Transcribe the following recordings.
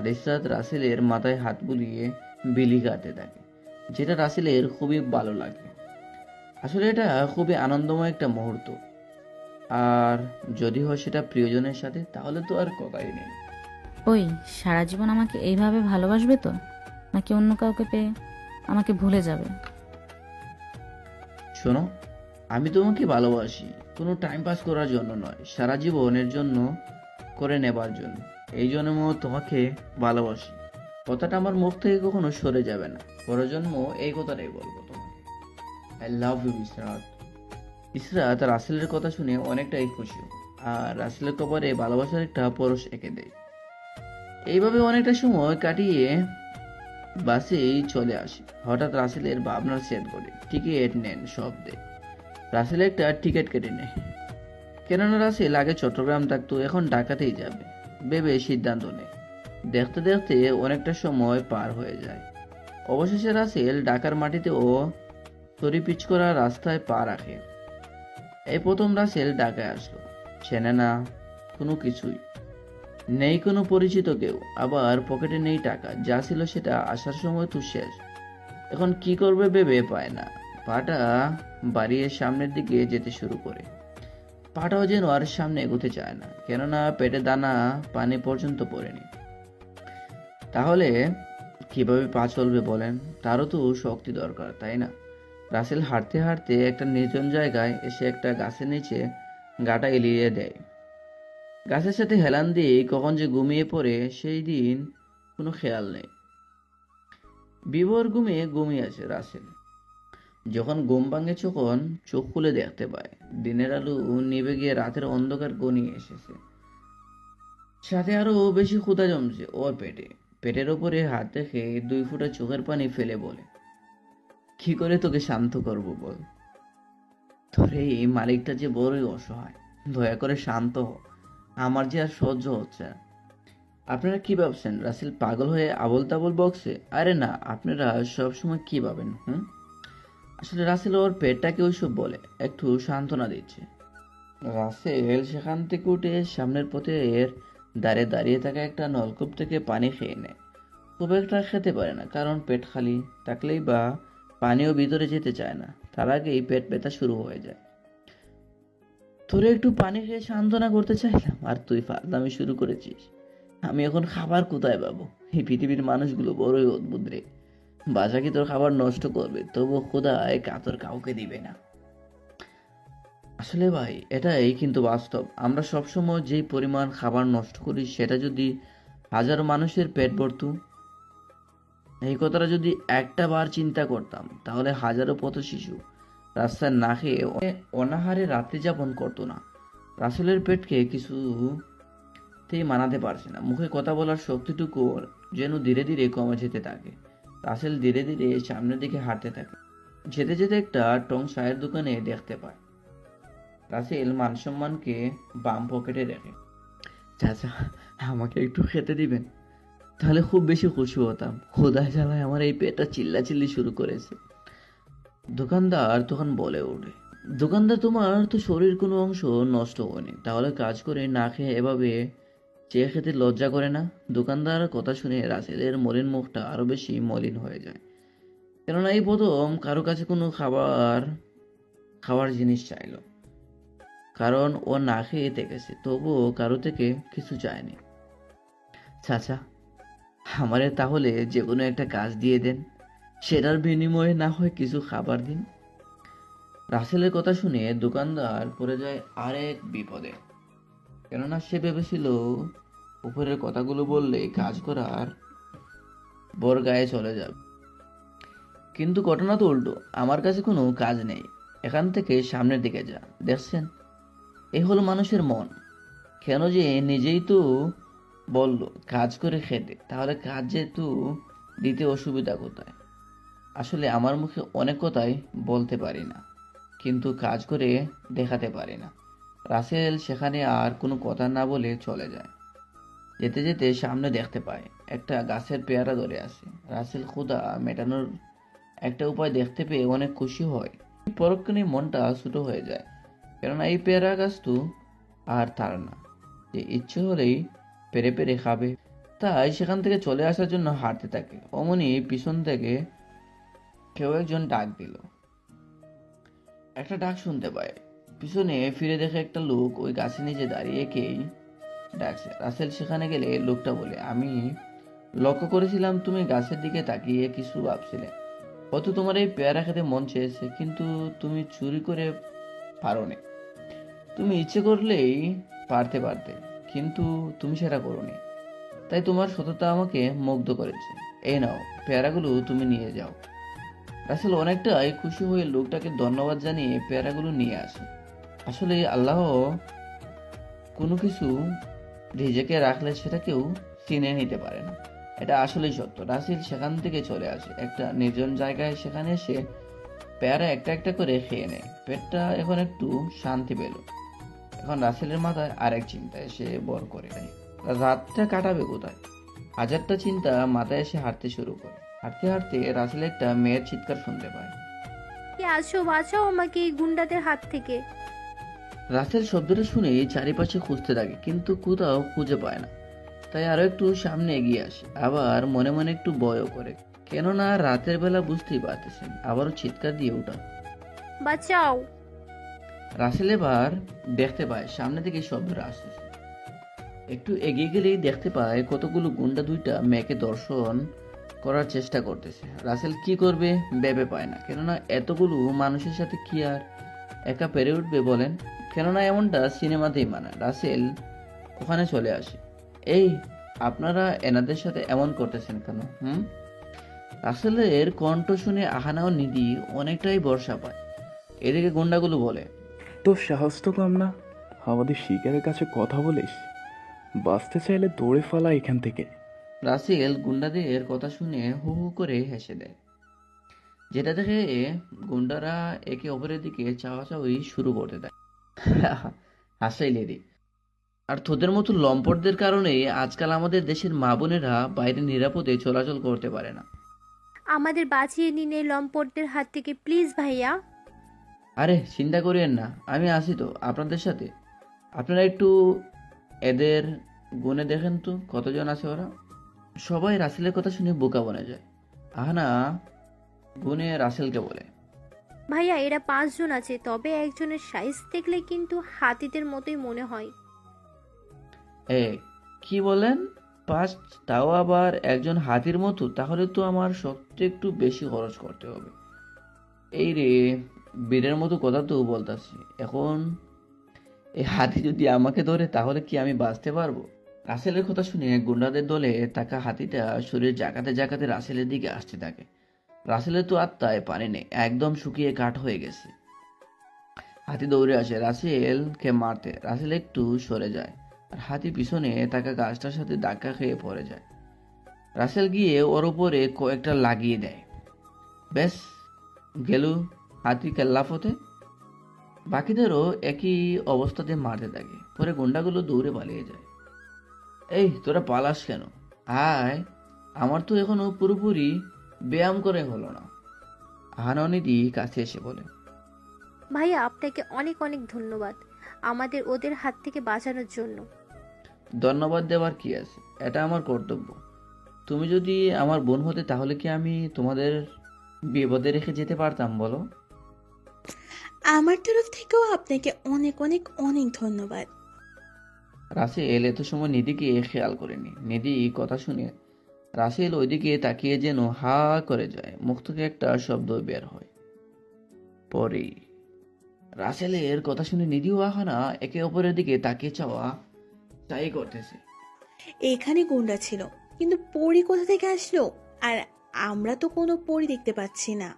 আর ইসরাত রাসেলের মাথায় হাত বুলিয়ে বিলি কাটতে থাকে, যেটা রাসেলের খুবই ভালো লাগে। আসলে এটা খুবই আনন্দময় একটা মুহূর্ত। আর যদি হয় সেটা প্রিয়জনের সাথে, তাহলে তো আর কথাই নেই। ওই, সারা জীবন আমাকে এইভাবে ভালোবাসবে তো, নাকি অন্য কাউকে পেয়ে আমাকে ভুলে যাবে? শোনো, আমি তোমাকে ভালোবাসি, কোনো টাইম পাস করার জন্য নয়, সারা জীবনের জন্য করে নেবার জন্য। এই জন্যও তোমাকে ভালোবাসি, কথাটা আমার মুখ থেকে কখনো সরে যাবে না। পরের জন্ম এই কথাটাই বলবো তোমাকে। I love you Israt. Israt রাসেলের কথা শুনে অনেকটাই খুশি, আর রাসেলের কপালে ভালোবাসার একটা পরশ এঁকে দেয়। এইভাবে অনেকটা সময় কাটিয়ে বাসেই চলে আসে। হঠাৎ রাসেলের ভাবনার সেট করে টিকিট নেন সব দেয়। রাসেল একটা টিকিট কেটে নেয়, কেননা রাসেল আগে চট্টগ্রাম থাকতো, এখন ঢাকাতেই যাবে ভেবে সিদ্ধান্ত নেয়। দেখতে দেখতে অনেকটা সময় পার হয়ে যায়। অবশেষে রাসেল ঢাকার মাটিতে ও তরি পিচ করা রাস্তায় পা রাখে। এই প্রথম রাসেল ঢাকায় আসলো, চেনে না কোনো কিছুই, নেই কোনো পরিচিত কেউ, আবার পকেটে নেই টাকা, যা ছিল সেটা আসার সময় তো শেষ। এখন কি করবে ভেবে পায় না। পাটা বাড়িয়ে সামনের দিকে যেতে শুরু করে। পাটাও যেন আর সামনে এগোতে চায় না, কেননা পেটে দানা পানি পর্যন্ত পড়েনি। তাহলে কিভাবে পা চলবে বলেন? তারও তো শক্তি দরকার, তাই না? রাসেল হাঁটতে হাঁটতে একটা নির্জন জায়গায় এসে একটা গাছের নিচে গাটা এলিয়ে দেয়। গাছের সাথে হেলান দিয়ে কখন যে ঘুমিয়ে পড়ে সেই দিন কোনো খেয়াল নেই। বিভোর ঘুমিয়ে আছে রাসেল। যখন ঘুম ভাঙে তখন চোখ খুলে দেখতে পায় দিনের আলো নিভে গিয়ে রাতের অন্ধকার ঘনিয়ে এসেছে। সাথে আরো বেশি ক্ষুধা জমছে ওর পেটে। পেটের ওপরে হাত রেখে 2 ফোঁটা চোখের পানি ফেলে বলে, কি করে তোকে শান্ত করব বল? তোর এই মালিকটা যে বড়ই অসহায়, দয়া করে শান্ত হ, আমার যে আর সহ্য হচ্ছে না। আপনারা কি ভাবছেন রাসেল পাগল হয়ে আবোল তাবোল বকছে? আরে না, আপনারা সবসময় কি ভাবেন? আসলে রাসেল ওর পেটটাকে ওইসব বলে একটু সান্ত্বনা দিচ্ছে। রাসেল সেখান থেকে উঠে সামনের পথের ধারে দাঁড়িয়ে থাকা একটা নলকূপ থেকে পানি খেয়ে নেয়। খুব একটা খেতে পারে না, কারণ পেট খালি থাকলেই বা পানিও ভিতরে যেতে চায় না, তার আগেই পেট ব্যথা শুরু হয়ে যায়। তোরে একটু পানি খেয়ে সান্ত্বনা করতে চাইলাম, আর তুই ফাজলামি শুরু করেছিস। আমি এখন খাবার কোথায় পাবো? এই পৃথিবীর মানুষগুলো বড়ই অদ্ভুত রে। বাসা কি তোর খাবার নষ্ট করবে, তবু খোদায় কাতর কাউকে দিবে না। আসলে ভাই, এটাই কিন্তু বাস্তব। আমরা সবসময় যেই পরিমাণ খাবার নষ্ট করি, সেটা যদি হাজারো মানুষের পেট ভরত, এই কথাটা যদি একটা বার চিন্তা করতাম, তাহলে হাজারো পথ শিশু রাস্তায় না খেয়ে অনাহারে রাত্রি যাপন করতো না। রাসেলের পেটকে কিছুতেই মানাতে পারছে না, মুখে কথা বলার শক্তিটুকু যেন ধীরে ধীরে কমে যেতে থাকে। রাসেল ধীরে ধীরে সামনের দিকে হাঁটতে থাকে। যেতে যেতে একটা টং চায়ের দোকানে দেখতে পায়। রাসেল মানসম্মানকে বাম পকেটে রেখে, চাচা, আমাকে একটু খেতে দিবেন? তাহলে খুব বেশি খুশি হতাম। খোদায় জ্বালায় আমার এই পেটটা চিল্লাচিল্লি শুরু করেছে। দোকানদার তখন বলে ওঠে, দোকানদার, তোমার তো শরীর কোনো অংশ নষ্ট হয়নি, তাহলে কাজ করে না খেয়ে এভাবে চেয়ে খেতে লজ্জা করে না? দোকানদার কথা শুনে রাসেলের মলিন মুখটা আরো বেশি মলিন হয়ে যায়, কেননা এই প্রথম কারো কাছে কোনো খাওয়ার জিনিস চাইলো। কারণ ও না খেয়ে থেকেছে, তবুও কারো থেকে কিছু চায়নি। চাচা, আমারে তাহলে যে কোনো একটা কাজ দিয়ে দেন, সেটার বিনিময়ে না হয় কিছু খাবার দিন। রাসেলের কথা শুনে দোকানদার পড়ে যায় আরেক বিপদে, কেননা সে ভেবেছিল উপরের কথাগুলো বললে কাজ করার বর গায়ে চলে যাবে। কিন্তু ঘটনা তো উল্টো। আমার কাছে কোনো কাজ নেই, এখান থেকে সামনের দিকে যা, দেখছেন? এই হলো মানুষের মন। কেন যে নিজেই তো বলল কাজ করে খেতে, তাহলে কাজ যেহেতু দিতে অসুবিধা কোথায়? আসলে আমার মুখে অনেক কথাই বলতে পারি না, কিন্তু কাজ করে দেখাতে পারি না। রাসেল সেখানে আর কোনো কথা না বলে চলে যায়। যেতে যেতে সামনে দেখতে পায় একটা গাছের পেয়ারা ধরে আছে। রাসেল ক্ষুধা মেটানোর একটা উপায় দেখতে পেয়ে অনেক খুশি হয়। পরক্ষণেই মনটা ছোট হয়ে যায়, কেননা এই পেয়ারা গাছ তো আর তার না, যে ইচ্ছে হলেই পেরে পেরে খাবে। তাই সেখান থেকে চলে আসার জন্য হাঁটতে থাকে। অমনি পিছন থেকে কেউ একজন ডাক দিল। একটা ডাক শুনতে পায়। পিছনে ফিরে দেখে একটা লোক ওই গাছের নিচে দাঁড়িয়ে একেই ডাকছে। রাসেল সেখানে গেলে লোকটা বলে, আমি লক্ষ্য করেছিলাম তুমি গাছের দিকে তাকিয়ে কিছু ভাবছিলে। হয়তো তোমার এই পেয়ারা খেতে মন চেয়েছে, কিন্তু তুমি চুরি করে পারোনি। তুমি ইচ্ছে করলেই পারতে, কিন্তু তুমি সেটা করোনি। তাই তোমার সততা আমাকে মুগ্ধ করেছে। এই নাও, পেয়ারাগুলো তুমি নিয়ে যাও। রাসেল অনেকটাই খুশি হয়ে লোকটাকে ধন্যবাদ জানিয়ে পেয়ারাগুলো নিয়ে আসে। আসলে আল্লাহ কোনো কিছু রিজেকে রাখলে সেটা কেউ চিনে নিতে পারে না। এটা আসলেই সত্য। রাসেল সেখান থেকে চলে আসে একটা নির্জন জায়গায়। সেখানে এসে পেয়ারা একটা একটা করে খেয়ে নেয়। পেটটা এখন একটু শান্তি পেল। এখন রাসেলের মাথায় আরেক চিন্তা এসে বর করে নেয়। রাতটা কাটাবে কোথায়? হাজারটা চিন্তা মাথায় এসে হাঁটতে শুরু করে। হাঁটতে হাঁটতে রাসেল একটা মেয়ের চিৎকার শুনতে পায়। কে আসো, বাঁচাও আমাকে এই গুন্ডাদের হাত থেকে। রাসেল শব্দটা শুনেই চারিপাশে খুঁজতে থাকে, কিন্তু কোথাও খুঁজে পায় না। তাই আরো একটু সামনে এগিয়ে আসে। আবার মনে মনে একটু ভয়ও করে, কেননা রাতের বেলা বুঝতেই পারতেছেন। আবারও চিৎকার দিয়ে ওঠা। বাঁচাও। রাসেল এবার দেখতে পায় সামনে থেকে শব্দটা আসতেছে। একটু এগিয়ে গেলেই দেখতে পায় কতগুলো গুন্ডা দুইটা মেয়েকে দর্শন করার চেষ্টা করতেছে। রাসেল কি করবে ভেবে পায় না, কেননা এতগুলো মানুষের সাথে কি আর একা পেরে উঠবে বলেন। কেননা এমনটা সিনেমাতেই মানায়। রাসেল ওখানে চলে আসে। এই, আপনারা এনাদের সাথে এমন করতেছেন কেন? রাসেলের কণ্ঠ শুনে আহানা ও নিধি অনেকটাই ভরসা পায়। এদিকে গুন্ডাগুলো বলে, তোর সাহস তো কম না, আমাদের শিকারের কাছে কথা বলিস? বাঁচতে চাইলে দৌড়ে ফেলা এখান থেকে। রাসেল গুন্ডাদের কথা শুনে হু হু করে হেসে দেয়, যেটা দেখে গুন্ডারা একে অপরের দিকে চাওয়াচাওয়ি শুরু করতে দেয়। হাসাই লেডি। আর তোদের মতো লম্পটদের কারণেই আজকাল আমাদের দেশের মা বোনেরা বাইরে নিরাপদে চলাচল করতে পারে না। আমাদের বাঁচিয়ে নিন এই লম্পটদের হাত থেকে প্লিজ ভাইয়া। আরে চিন্তা করিয়েন না, আমি আছি তো আপনাদের সাথে। আপনারা একটু এদের গুনে দেখেন তো কতজন আছে ওরা। সবাই রাসেলের কথা শুনে বোকা বনে যায়। আহানা গুনে রাসেলকে বলে, ভাইয়া এরা 5 জন আছে, তবে একজনের সাইজ দেখলে কিন্তু হাতিদের মতোই মনে হয়। এ কি বলেন? 5? তাও আবার একজন হাতির মতো? তাহলে তো আমার সত্যি একটু বেশি খরচ করতে হবে। এই রে, বীরের মতো কথা তো বলতাছি। এখন এই হাতি যদি আমাকে ধরে তাহলে কি আমি বাঁচতে পারবো? রাসেলের কথা শুনে গুন্ডাদের দলে থাকা হাতিটা শরীর জাকাতে জাকাতে রাসেলের দিকে আসতে থাকে। রাসেলের তো আত্মায় পানি নেই, একদম শুকিয়ে কাঠ হয়ে গেছে। হাতি দৌড়ে আসে রাসেলকে মারতে। রাসেল একটু সরে যায়, আর হাতি পিছনে থাকা গাছটার সাথে ধাক্কা খেয়ে পড়ে যায়। রাসেল গিয়ে ওর উপরে কয়েকটা লাগিয়ে দেয়। ব্যাস গেল হাতি কেল্লাফতে। বাকিদেরও একই অবস্থাতে মারতে থাকে। পরে গুন্ডাগুলো দৌড়ে পালিয়ে যায়। এই তোরা পালাস কেন? আয়, আমার তো এখনো পুরোপুরি ব্যায়াম করে হলো না। আহাননিধি কাছে এসে বলে, ভাইয়া আপনাকে অনেক অনেক ধন্যবাদ আমাদের ওদের হাত থেকে বাঁচানোর জন্য। ধন্যবাদ দেওয়ার কি আছে, এটা আমার কর্তব্য। তুমি যদি আমার বোন হতে তাহলে কি আমি তোমাদের বিপদে রেখে যেতে পারতাম বলো? আমার তরফ থেকেও আপনাকে অনেক অনেক অনেক ধন্যবাদ। রাসেল এত সময় নিধিকে খেয়াল করেনি। নিধি কথা শুনে রাসেল ওইদিকে তাকিয়ে যেন হা করে যায়। মুখ থেকে একটা শব্দ বের হয়, পরে। রাসেলের কথা শুনে নিধি ও আহানা একে অপরের দিকে তাকিয়ে তাই করতেছে। এখানে গুন্ডা ছিল, কিন্তু পরি কোথা থেকে আসলো? আর আমরা তো কোনো পরি দেখতে পাচ্ছি না।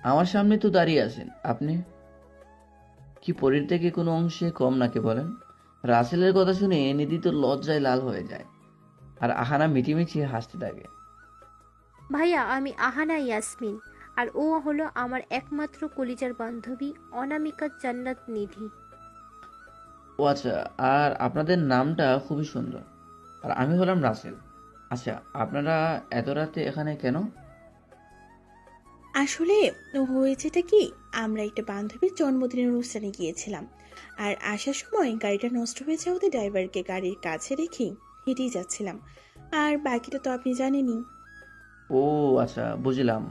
আমার সামনে তো দাঁড়িয়ে আছেন আপনি, কি পরীর থেকে কোনো অংশে কম নাকি বলেন? রাসেলের কথা শুনে নিধি তো লজ্জায় লাল হয়ে যায়, আর আহানা মিটিমিটি হাসতে থাকে। ভাইয়া আমি আহানা ইয়াসমিন, আর ও হলো আমার একমাত্র কলিজার বান্ধবী অনামিকা জান্নাত নিধি। ও আচ্ছা, আর আপনাদের নামটা খুবই সুন্দর। আর আমি হলাম রাসেল। আচ্ছা, আপনারা এত রাতে এখানে কেন? আসলে হয়েছেটা কি, আমরা একটা বান্ধবীর জন্মদিনের অনুষ্ঠানে গিয়েছিলাম, আর আসার সময় গাড়িটা নষ্ট হয়ে যাওয়াতে ড্রাইভারকে গাড়ির কাছে রেখে হেঁটেই যাচ্ছিলাম। আর বাকিটা তো আপনি জানেনই। ও আচ্ছা, বুঝলাম।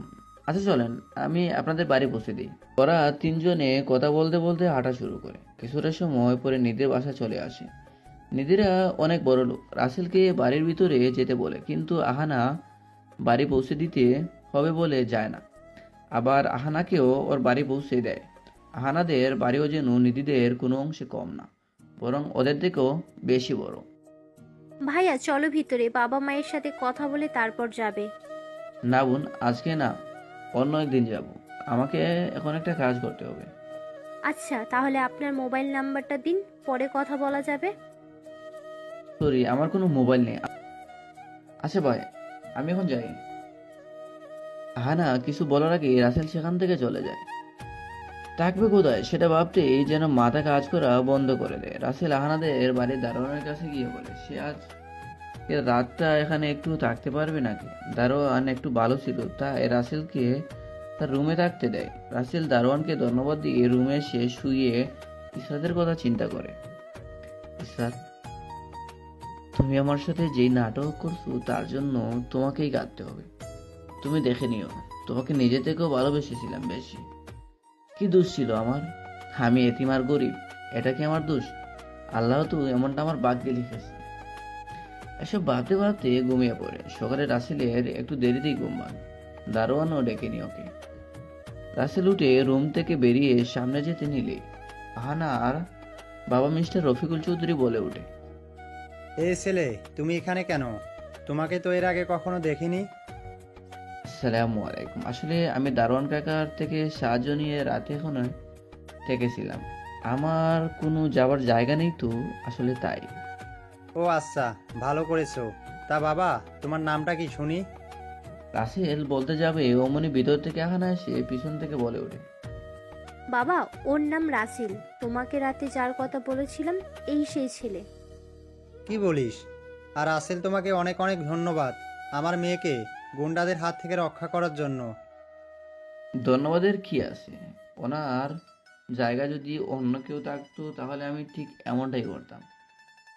আচ্ছা চলেন, আমি আপনাদের বাড়ি পৌঁছে দিই। ওরা তিনজনে কথা বলতে বলতে হাঁটা শুরু করে। কিছুটা সময় পরে নিধির বাসা চলে আসে। নিধিরা অনেক বড় লোক। রাসেলকে বাড়ির ভিতরে যেতে বলে, কিন্তু আহানা বাড়ি পৌঁছে দিতে হবে বলে যায় না। আবার আহানাকেও ওর বাড়ি পৌঁছে দেয়। আহানাদের বাড়িও যেন নিধিদের কোনো অংশে কম না, বরং ওদের থেকেও বেশি বড়। ভাইয়া চলো ভিতরে, বাবা মায়ের সাথে কথা বলে তারপর যাবে। না বোন, আজকে না, অন্য একদিন যাব। আমাকে এখন একটা কাজ করতে হবে। আচ্ছা তাহলে আপনার মোবাইল নাম্বারটা দিন, পরে কথা বলা যাবে। সরি, আমার কোনো মোবাইল নেই। আচ্ছা ভাই, আমি এখন যাই। হানা কিছু বলার আগে রাসেল সেখান থেকে চলে যায়। থাকবে কোথায় সেটা ভাবতেই যেন মাথা কাজ করা বন্ধ করে দেয়। রাসেল আহানাদের বাড়ির দারোয়ানের কাছে গিয়ে বলে, সে আজ এর রাতটা এখানে একটু থাকতে পারবে নাকি। দারোয়ান একটু ভালো ছিল, তাই রাসেলকে তার রুমে থাকতে দেয়। রাসেল দারোয়ানকে ধন্যবাদ দিয়ে রুমে এসে শুয়ে ইসরাতের কথা চিন্তা করে। ইসরাত, তুমি আমার সাথে যেই নাটক করছো তার জন্য তোমাকেই কাঁদতে হবে। তুমি দেখে নিও, তোমাকে নিজে থেকেও ভালোবেসেছিলাম বেশি। কি দোষ ছিল আমার? আমি এতিম আর গরিব, এটা কি আমার দোষ? আল্লাহ তো এমনটা আমার ভাগ্যে লিখেছে। এসব ভাবতে ভাবতে ঘুমিয়ে পড়ে। সকালে রাসেলের একটু দেরিতেই ঘুম ভাঙে। দারোয়ানও ডেকেনি ওকে। রাসেল উঠে রুম থেকে বেরিয়ে সামনে যেতে নিলে আহানা আর বাবা মিস্টার রফিকুল চৌধুরী বলে ওঠে, এ ছেলে, তুমি এখানে কেন? তোমাকে তো এর আগে কখনো দেখিনি। আসসালামু আলাইকুম। আসলে আমি দারোয়ান কাকার থেকে সাহায্য নিয়ে রাতে এখানে থেকেছিলাম। আমার কোনো যাওয়ার জায়গা নেই তো, আসলে তাই। ও আচ্ছা, ভালো করেছো। তা বাবা, তোমার নামটা কি শুনি? রাসেল বলতে যাবে অমনি ভিতর থেকে আহানা এসে পিছন থেকে বলে ওঠে, বাবা, ওর নাম রাসেল, তোমাকে রাতে যার কথা বলেছিলাম এই সেই ছেলে। কি বলিস? আর আসেল, তোমাকে অনেক অনেক ধন্যবাদ আমার মেয়েকে গুন্ডাদের হাত থেকে রক্ষা করার জন্য। ধন্যবাদের কি আছে? ওনার জায়গা যদি অন্য কেউ থাকতো তাহলে আমি ঠিক এমনটাই করতাম।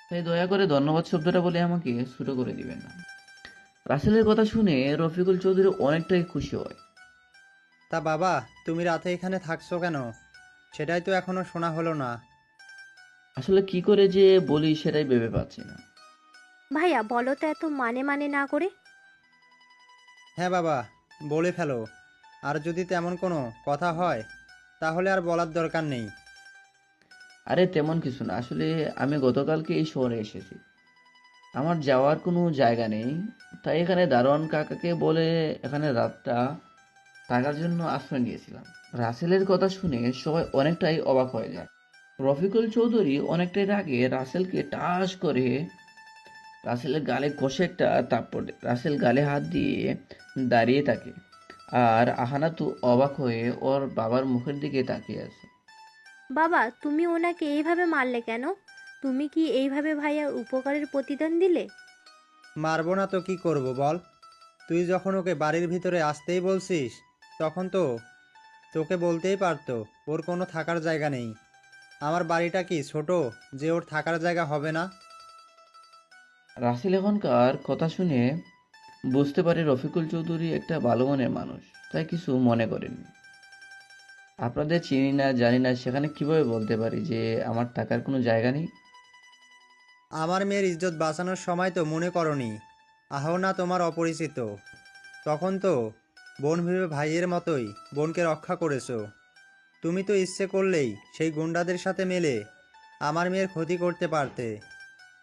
তাই দয়া করে ধন্যবাদ শব্দটা বলে আমাকে ছোট করে দিবেন না। রাসেলের কথা শুনে রফিকুল চৌধুরী অনেকটাই খুশি হয়। তা বাবা, তুমি রাতে এখানে থাকছো কেন? সেটাই তো এখনো শোনা হলো না। আসলে কি করে যে বলি সেটাই ভেবে পাচ্ছি না। ভাইয়া বলো তো এত মানে মানে না করে। হ্যাঁ বাবা, বলে ফেলো। আর যদি তেমন কোনো কথা হয় তাহলে আর বলার দরকার নেই। আরে তেমন কিছু না, আসলে আমি গতকালকে এই শহরে এসেছি। আমার যাওয়ার কোনো জায়গা নেই, তাই এখানে দারোয়ান কাকাকে বলে এখানে রাতটা থাকার জন্য আশ্রয় নিয়েছিলাম। রাসেলের কথা শুনে সবাই অনেকটাই অবাক হয়ে যায়। রফিকুল চৌধুরী অনেকটাই রাগে রাসেলকে টাস করে রাসেলের গালে কষে একটা থাপ্পড় দেয়। রাসেল গালে হাত দিয়ে দাঁড়িয়ে থাকে, আর আহানা তো অবাক হয়ে ওর বাবার মুখের দিকে তাকিয়ে আছে। বাবা, তুমি ওনাকে এইভাবে মারলে কেন? তুমি কি এইভাবে ভাইয়ার উপকারের প্রতিদান দিলে? মারবো না তো কি করব বল? তুই যখন ওকে বাড়ির ভিতরে আসতেই বলছিস, তখন তো তোকে বলতেই পারতো ওর কোনো থাকার জায়গা নেই। আমার বাড়িটা কি ছোট যে ওর থাকার জায়গা হবে না? রাসেল এখনকার কথা শুনে বুঝতে পারে রফিকুল চৌধুরী একটা ভালো মনের মানুষ, তাই কিছু মনে করেননি। আপনাদের চিনি না জানি না, সেখানে কিভাবে বলতে পারি যে আমার থাকার কোনো জায়গা নেই? আমার মেয়ের ইজ্জত বাঁচানোর সময় তো মনে করনি। আহো না তোমার অপরিচিত। তখন তো বোন ভেবে ভাইয়ের মতোই বোনকে রক্ষা করেছো। তুমি তো ইচ্ছে করলেই সেই গুন্ডাদের সাথে মেলে আমার মেয়ের ক্ষতি করতে পারতে,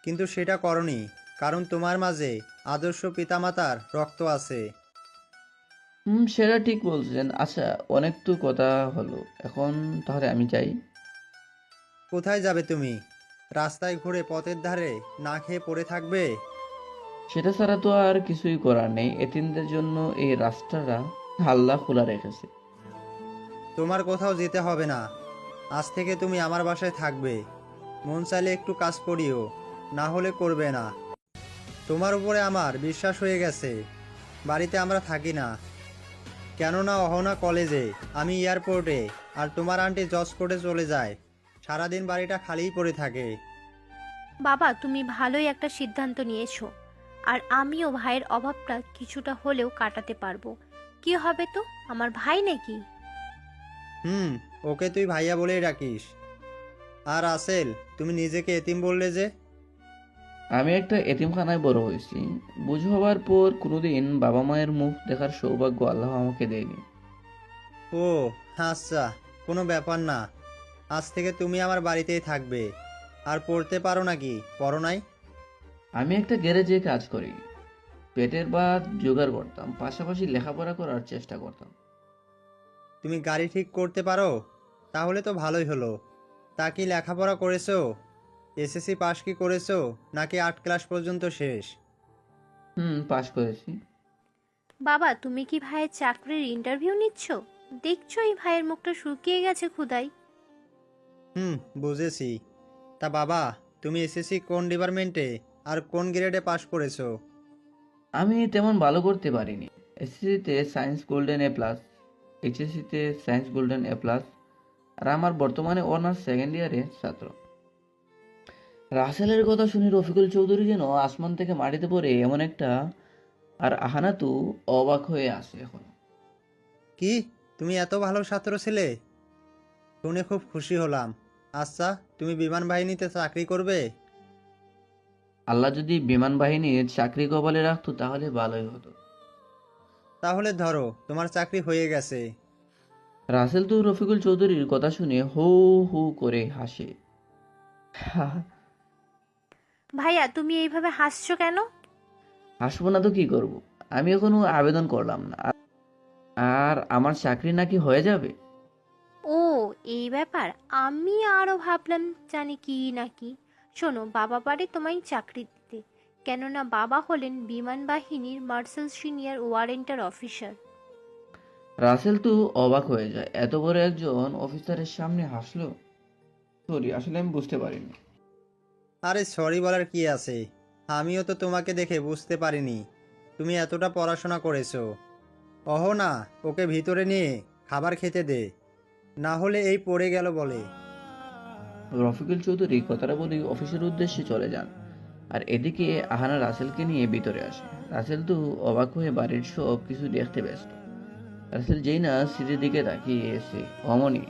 কিন্তু সেটা করনি, কারণ তোমার মাঝে আদর্শ পিতামাতার রক্ত আছে। সেটা ঠিক বলছেন। আচ্ছা, অনেক তো কথা হলো, এখন তাহলে আমি যাই। কোথায় যাবে তুমি? রাস্তায় ঘুরে পথের ধারে না খেয়ে পড়ে থাকবে? সেটা ছাড়া তো আর কিছুই করার নেই। এতিমদের জন্য এই রাস্তাটা আল্লাহ খোলা রেখেছে। তোমার কোথাও যেতে হবে না। আজ থেকে তুমি আমার বাসায় থাকবে। মন চাইলে একটু কাজ করিও, না হলে করবে না। তোমার উপরে আমার বিশ্বাস হয়ে গেছে। বাড়িতে আমরা থাকি না, কেননা অহনা কলেজে, আমি এয়ারপোর্টে, আর তোমার আন্টি জজ কোর্টে চলে যায়। সারাদিন বাড়িটা খালিই পড়ে থাকে। বাবা তুমি ভালোই একটা সিদ্ধান্ত নিয়েছো, আর আমিও ভাইয়ের অভাবটা কিছুটা হলেও কাটাতে পারবো। কি হবে তো, আমার ভাই নাকি? হুম, ওকে তুই ভাইয়া বলেই রাখিস। আর আসেল, তুমি নিজেকে এতিম বললে যে? আমি একটা এতিমখানায় বড় হয়েছি। বুঝ হওয়ার পর কোনোদিন বাবা মায়ের মুখ দেখার সৌভাগ্য আল্লাহ আমাকে দেয়নি। ও আচ্ছা, কোনো ব্যাপার না। আজ থেকে তুমি আমার বাড়িতেই থাকবে। আর পড়তে পারো নাকি? পড়ো নাই? আমি একটা গ্যারেজে কাজ করি, পেটের ভাত জোগাড় করতাম, পাশাপাশি লেখাপড়া করার চেষ্টা করতাম। তুমি গাড়ি ঠিক করতে পারো? তাহলে তো ভালোই হলো। তা কি লেখাপড়া করেছো? এসএসসি পাস কি করেছো, নাকি 8 ক্লাস পর্যন্ত শেষ? পাশ করেছি। বাবা তুমি কি ভাইয়ের চাকরির ইন্টারভিউ নিচ্ছ? দেখছো এই ভাইয়ের মুখটা শুকিয়ে গেছে ক্ষুধায়। বুঝেছি। তা বাবা, তুমি এসএসসি কোন ডিপার্টমেন্টে আর কোন গ্রেডে পাস করেছো? আমি তেমন ভালো করতে পারিনি। এসএসসিতে সায়েন্স গোল্ডেন এ প্লাস, এইচএসসিতে সায়েন্স গোল্ডেন এ প্লাস, আর আমার বর্তমানে অনার্স সেকেন্ড ইয়ারের ছাত্র। রাসেলের কথা শুনি রফিকুল চৌধুরী যেন আসমান থেকে মাটিতে পড়ে এমন একটা, আর আহানা তো অবাক হয়ে আসে এখন। কি, তুমি এত ভালো ছাত্র ছিলে? শুনে খুব খুশি হলাম। আচ্ছা, তুমি বিমান বাহিনীতে চাকরি করবে? আল্লাহ যদি বিমান বাহিনীর চাকরি কপালে রাখতো তাহলে ভালোই হতো। তাহলে ধরো তোমার চাকরি হয়ে গেছে। রাসেল তো রফিকুল চৌধুরীর কথা শুনে হো হো করে হাসে। ভাইয়া তুমি এইভাবে হাসছো কেন? হাসবো না তো কি করব? আমি এখনো আবেদন করলাম না, আর আমার চাকরি নাকি হয়ে যাবে। ও এই ব্যাপার, আমি আরো ভাবলাম জানি কি নাকি। শোনো, বাবা পারে তোমায় চাকরি দিতে, কেননা বাবা হলেন বিমান বাহিনীর মার্শাল সিনিয়র ওয়ারেন্টার অফিসার। রাসেল তো অবাক হয়ে যায়, এত বড় একজন অফিসারের সামনে হাসলো। সরি, আসলে আমি বুঝতে পারিনি। আরে সরি বলার কি আছে? আমিও তো তোমাকে দেখে বুঝতে পারিনি তুমি এতটা পড়াশোনা করেছো। অহো না, ওকে ভিতরে নিয়ে খাবার খেতে দে, না হলে এই পড়ে গেল বলে। রফিকুল চৌধুরী কথাটা বলেই অফিসের উদ্দেশ্যে চলে যান, আর এদিকে আহানা রাসেলকে নিয়ে ভিতরে আসে। রাসেল তো অবাক হয়ে বাড়ির সব কিছু দেখতে ব্যস্ত। রাসেল যেই না সিঁড়ির দিকে তাকিয়ে এসে, অমনি